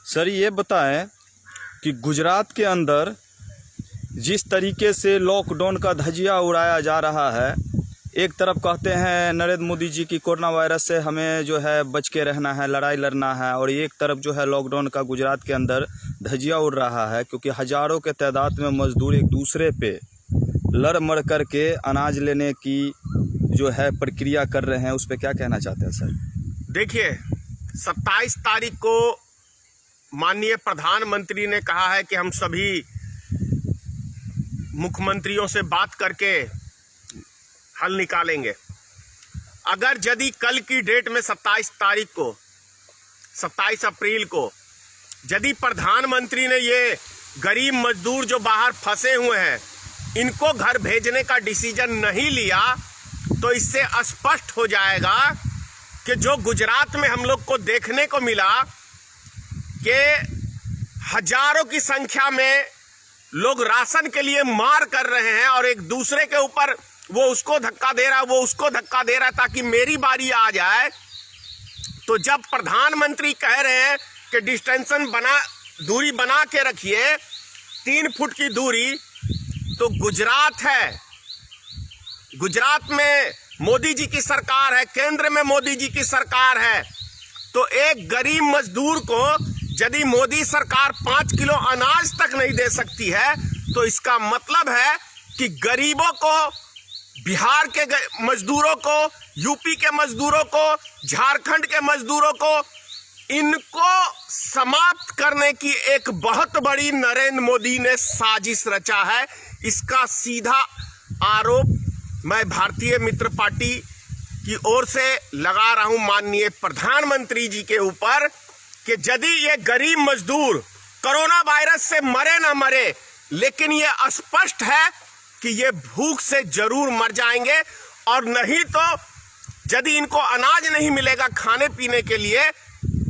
Sir ये बताएं कि गुजरात के अंदर जिस तरीके से लॉकडाउन का धजिया उड़ाया जा रहा है, एक तरफ कहते हैं नरेंद्र मोदी जी की कोरोना वायरस से हमें जो है बच के रहना है, लड़ाई लड़ना है, और एक तरफ जो है लॉकडाउन का गुजरात के अंदर धजिया उड़ रहा है क्योंकि हज़ारों के तादाद में मजदूर एक दूसरे पे लड़ मर कर के अनाज लेने की जो है प्रक्रिया कर रहे हैं। उस पर क्या कहना चाहते हैं सर? देखिए, 27 तारीख को माननीय प्रधानमंत्री ने कहा है कि हम सभी मुख्यमंत्रियों से बात करके हल निकालेंगे। अगर यदि कल की डेट में 27 तारीख को 27 अप्रैल को यदि प्रधानमंत्री ने ये गरीब मजदूर जो बाहर फंसे हुए हैं इनको घर भेजने का डिसीजन नहीं लिया तो इससे स्पष्ट हो जाएगा कि जो गुजरात में हम लोग को देखने को मिला कि हजारों की संख्या में लोग राशन के लिए मार कर रहे हैं और एक दूसरे के ऊपर वो उसको धक्का दे रहा है, वो उसको धक्का दे रहा है ताकि मेरी बारी आ जाए। तो जब प्रधानमंत्री कह रहे हैं कि दूरी बना के रखिए, 3 फुट की दूरी, तो गुजरात है, गुजरात में मोदी जी की सरकार है, केंद्र में मोदी जी की सरकार है। तो एक गरीब मजदूर को यदि मोदी सरकार 5 किलो अनाज तक नहीं दे सकती है तो इसका मतलब है कि गरीबों को, बिहार के मजदूरों को, यूपी के मजदूरों को, झारखंड के मजदूरों को, इनको समाप्त करने की एक बहुत बड़ी नरेंद्र मोदी ने साजिश रचा है। इसका सीधा आरोप मैं भारतीय मित्र पार्टी की ओर से लगा रहा हूं माननीय प्रधानमंत्री जी के ऊपर कि यदि ये गरीब मजदूर कोरोना वायरस से मरे ना मरे, लेकिन ये स्पष्ट है कि ये भूख से जरूर मर जाएंगे। और नहीं तो यदि इनको अनाज नहीं मिलेगा खाने पीने के लिए,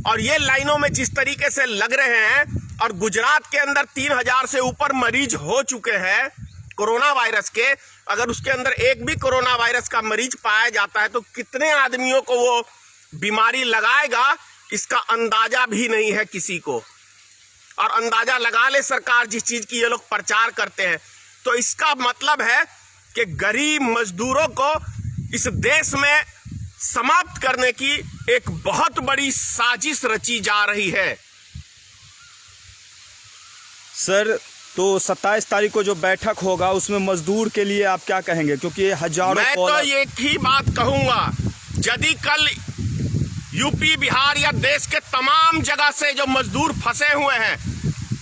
और ये लाइनों में जिस तरीके से लग रहे हैं, और गुजरात के अंदर 3000 से ऊपर मरीज हो चुके हैं कोरोना वायरस के, अगर उसके अंदर एक भी कोरोना वायरस का मरीज पाया जाता है तो कितने आदमियों को वो बीमारी लगाएगा इसका अंदाजा भी नहीं है किसी को। और अंदाजा लगा ले सरकार जिस चीज की ये लोग प्रचार करते हैं। तो इसका मतलब है कि गरीब मजदूरों को इस देश में समाप्त करने की एक बहुत बड़ी साजिश रची जा रही है। सर, तो 27 तारीख को जो बैठक होगा उसमें मजदूर के लिए आप क्या कहेंगे? क्योंकि ये हजारों, मैं तो एक ही बात कहूंगा, यदि कल यूपी, बिहार या देश के तमाम जगह से जो मजदूर फंसे हुए हैं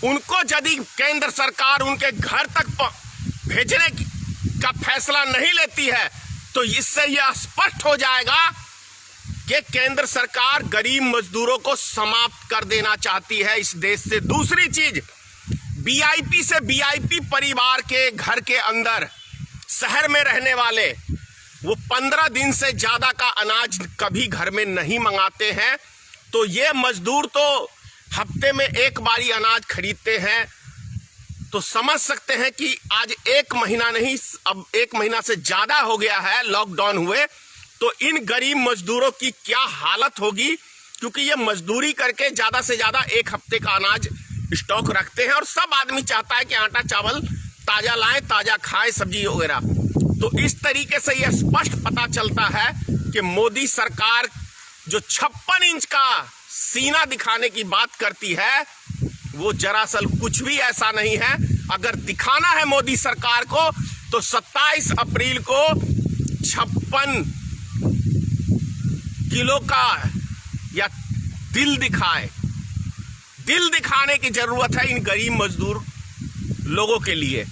उनको यदि केंद्र सरकार उनके घर तक भेजने का फैसला नहीं लेती है तो इससे यह स्पष्ट हो जाएगा कि केंद्र सरकार गरीब मजदूरों को समाप्त कर देना चाहती है इस देश से। दूसरी चीज, वीआईपी से वीआईपी परिवार के घर के अंदर शहर में रहने वाले वो 15 दिन से ज्यादा का अनाज कभी घर में नहीं मंगाते हैं। तो ये मजदूर तो हफ्ते में एक बारी अनाज खरीदते हैं। तो समझ सकते हैं कि आज 1 महीना नहीं, अब 1 महीना से ज्यादा हो गया है लॉकडाउन हुए, तो इन गरीब मजदूरों की क्या हालत होगी, क्योंकि ये मजदूरी करके ज्यादा से ज्यादा 1 हफ्ते का अनाज स्टॉक रखते हैं और सब आदमी चाहता है कि आटा चावल ताजा लाएं, ताजा खाएं, सब्जी वगैरह। तो इस तरीके से यह स्पष्ट पता चलता है कि मोदी सरकार जो 56 इंच का सीना दिखाने की बात करती है वो दरअसल कुछ भी ऐसा नहीं है। अगर दिखाना है मोदी सरकार को तो 27 अप्रैल को 56 किलो का या दिल दिखाए। दिल दिखाने की जरूरत है इन गरीब मजदूर लोगों के लिए।